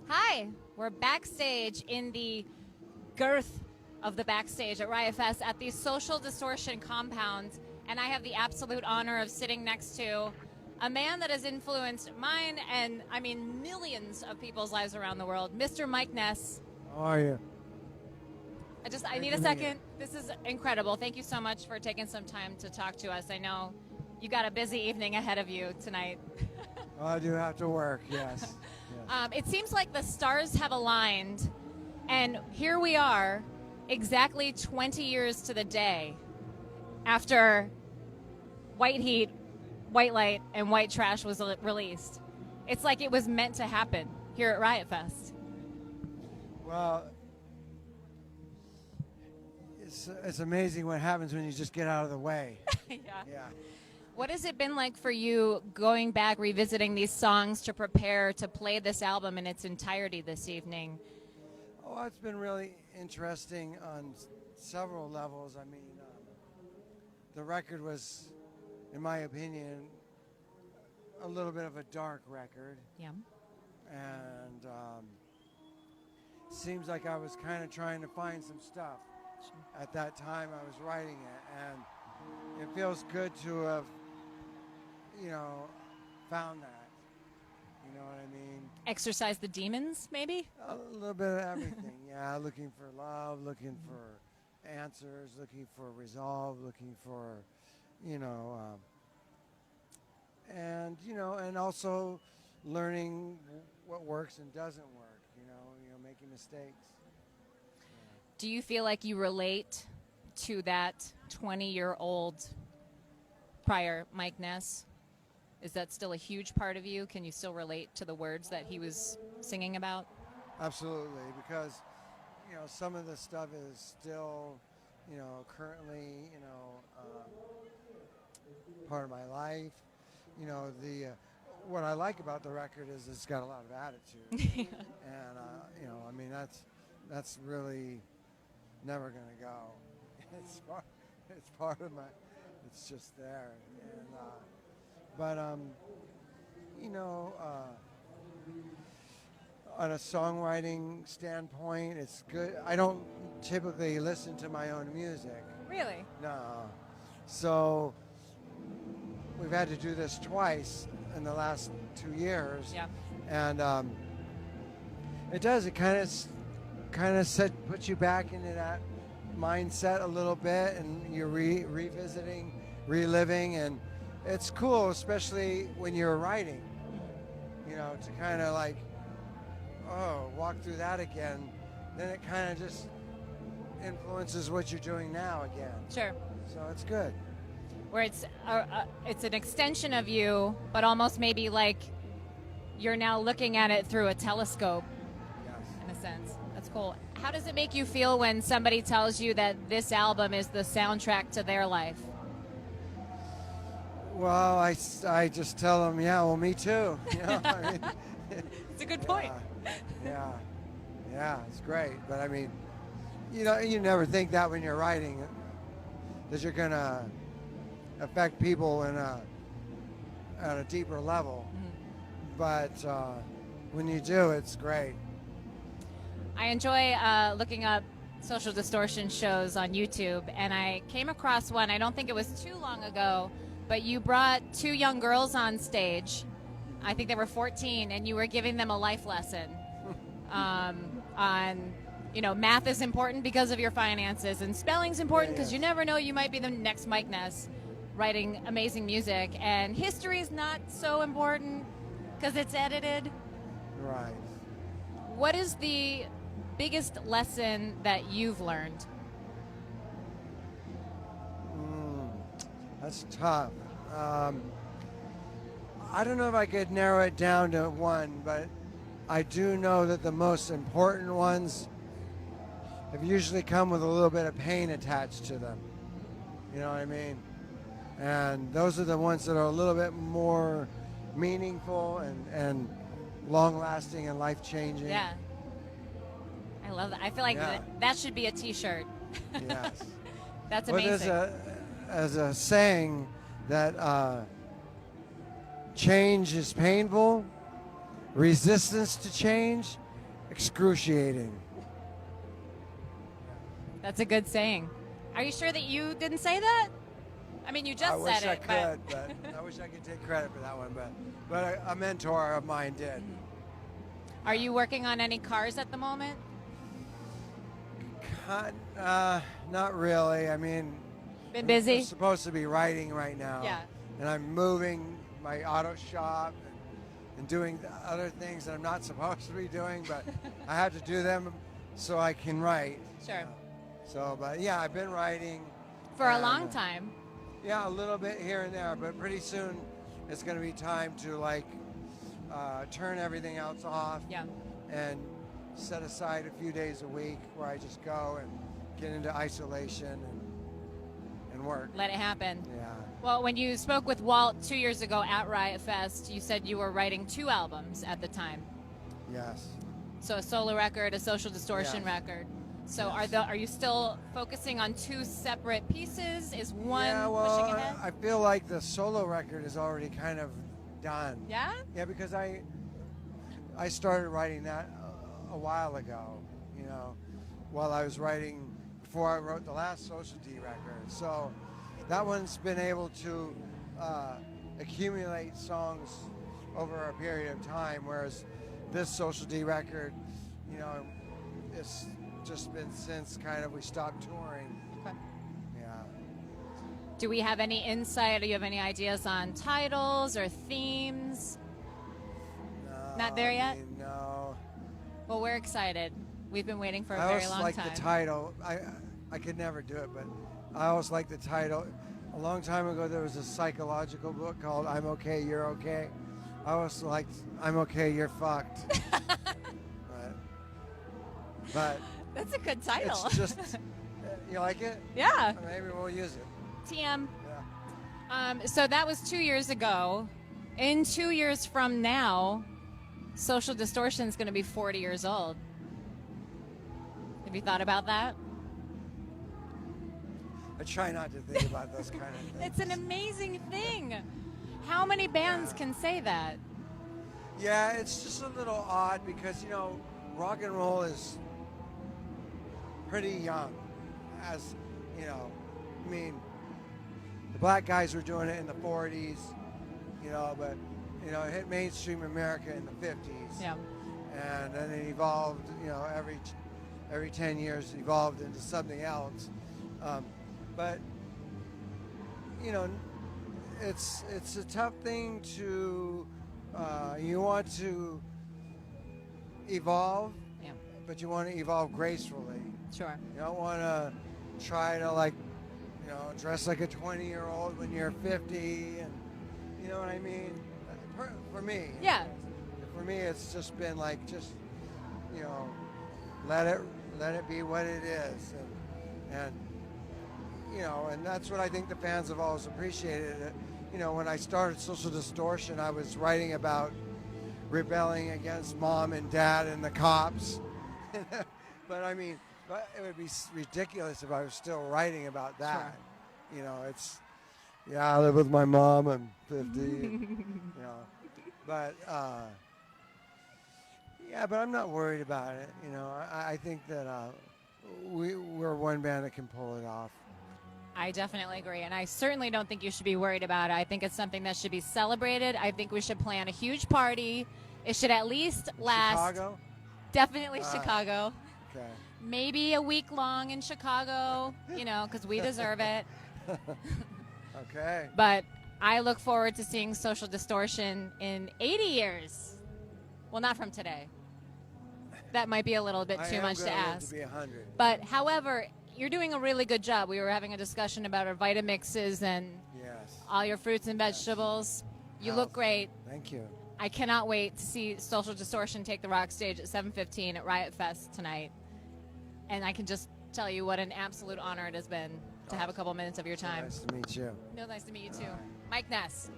Hi, we're backstage in the girth of the backstage at Riot Fest at the Social Distortion compound, and I have the absolute honor of sitting next to a man that has influenced mine and, I mean, millions of people's lives around the world, Mr. Mike Ness. How are you? I need a second. This is incredible. Thank you so much for taking some time to talk to us. I know you got a busy evening ahead of you tonight. Well, I do have to work, yes. It seems like the stars have aligned, and here we are, exactly 20 years to the day after White Heat, White Light, and White Trash was released. It's like it was meant to happen here at Riot Fest. Well, it's amazing what happens when you just get out of the way. Yeah. Yeah. What has it been like for you going back, revisiting these songs to prepare to play this album in its entirety this evening? Oh, it's been really interesting on several levels. I mean, the record was, in my opinion, a little bit of a dark record. Yeah. And seems like I was kind of trying to find some stuff. Sure. At that time I was writing it, and it feels good to have, found that. You know what I mean? Exercise the demons, maybe? A little bit of everything, yeah. Looking for love, looking for answers, looking for resolve, looking for, and also learning what works and doesn't work, making mistakes. Do you feel like you relate to that 20-year-old prior Mike Ness? Is that still a huge part of you? Can you still relate to the words that he was singing about? Absolutely, because, some of the stuff is still, currently, part of my life. What I like about the record is it's got a lot of attitude. And, that's really never going to go. It's part of my, it's just there. And, on a songwriting standpoint, it's good. I don't typically listen to my own music. Really? No. So we've had to do this twice in the last 2 years. Yeah. And it does. It kind of puts you back into that mindset a little bit, and you're revisiting, reliving, and it's cool, especially when you're writing, to kind of like, walk through that again. Then it kind of just influences what you're doing now again. Sure. So it's good. Where it's an extension of you, but almost maybe like you're now looking at it through a telescope. Yes. In a sense. That's cool. How does it make you feel when somebody tells you that this album is the soundtrack to their life? Well, I just tell them, yeah, well, me too. It's a good point. Yeah, it's great. But I mean, you never think that when you're writing, that you're gonna affect people at a deeper level. Mm-hmm. But when you do, it's great. I enjoy looking up Social Distortion shows on YouTube, and I came across one. I don't think it was too long ago. But you brought two young girls on stage. I think they were 14, and you were giving them a life lesson on, math is important because of your finances, and spelling's important because you never know, you might be the next Mike Ness writing amazing music, and history's not so important because it's edited. Right. What is the biggest lesson that you've learned? That's tough. I don't know if I could narrow it down to one, but I do know that the most important ones have usually come with a little bit of pain attached to them. You know what I mean? And those are the ones that are a little bit more meaningful and long-lasting and life-changing. Yeah. I love that. I feel like that should be a T-shirt. Yes. That's amazing. There's a saying that change is painful, resistance to change excruciating. That's a good saying. Are you sure that you didn't say that? I mean, you just I wish said I it. could, but I wish I could take credit for that one. But a mentor of mine did. Are you working on any cars at the moment? Not really. I mean, Been busy? I'm supposed to be writing right now. Yeah. And I'm moving my auto shop and doing other things that I'm not supposed to be doing, but I have to do them so I can write. Sure. But yeah, I've been writing. For a long time. Yeah, a little bit here and there, but pretty soon it's going to be time to turn everything else off. Yeah. And set aside a few days a week where I just go and get into isolation and work. Let it happen. Yeah. Well, when you spoke with Walt 2 years ago at Riot Fest, you said you were writing 2 albums at the time. Yes. So a solo record, a Social Distortion record. So yes. are you still focusing on 2 separate pieces? Is one pushing ahead? I feel like the solo record is already kind of done. Yeah? Yeah, because I started writing that a while ago, while I was writing, before I wrote the last Social D record. So that one's been able to accumulate songs over a period of time, whereas this Social D record, it's just been since kind of we stopped touring. Okay. Yeah. Do we have any insight? Do you have any ideas on titles or themes? No, Not there yet? No. Well, we're excited. We've been waiting for a I very always long like time. the title. I could never do it, but I always like the title. A long time ago, there was a psychological book called "I'm Okay, You're Okay." I always liked "I'm Okay, You're Fucked." but That's a good title. it's just, you like it? Yeah. Maybe we'll use it. TM. Yeah. So that was 2 years ago. In 2 years from now, Social Distortion is going to be 40 years old. Have you thought about that? I try not to think about those kind of things. It's an amazing thing. How many bands can say that? Yeah, it's just a little odd because, rock and roll is pretty young. The black guys were doing it in the 40s, but, it hit mainstream America in the 50s. Yeah. And then it evolved, every 10 years it evolved into something else. But, it's a tough thing to, you want to evolve, but you want to evolve gracefully. Sure. You don't want to try to dress like a 20-year-old when you're 50, and you know what I mean? For me. Yeah. For me, it's just been let it be what it is, and that's what I think the fans have always appreciated. When I started Social Distortion, I was writing about rebelling against mom and dad and the cops. But it would be ridiculous if I was still writing about that. Sure. I live with my mom. I'm 50. But but I'm not worried about it. I think that we're one band that can pull it off. I definitely agree, and I certainly don't think you should be worried about it. I think it's something that should be celebrated. I think we should plan a huge party. It should at least last. Chicago? Definitely Chicago. Okay. Maybe a week long in Chicago, because we deserve it. Okay. But I look forward to seeing Social Distortion in 80 years. Well, not from today. That might be a little bit too much to ask. To be 100. But, however, you're doing a really good job. We were having a discussion about our Vitamixes and all your fruits and vegetables. You look great. Thank you. I cannot wait to see Social Distortion take the rock stage at 7:15 at Riot Fest tonight. And I can just tell you what an absolute honor it has been to have a couple minutes of your time. Nice to meet you. Nice to meet you too. Mike Ness.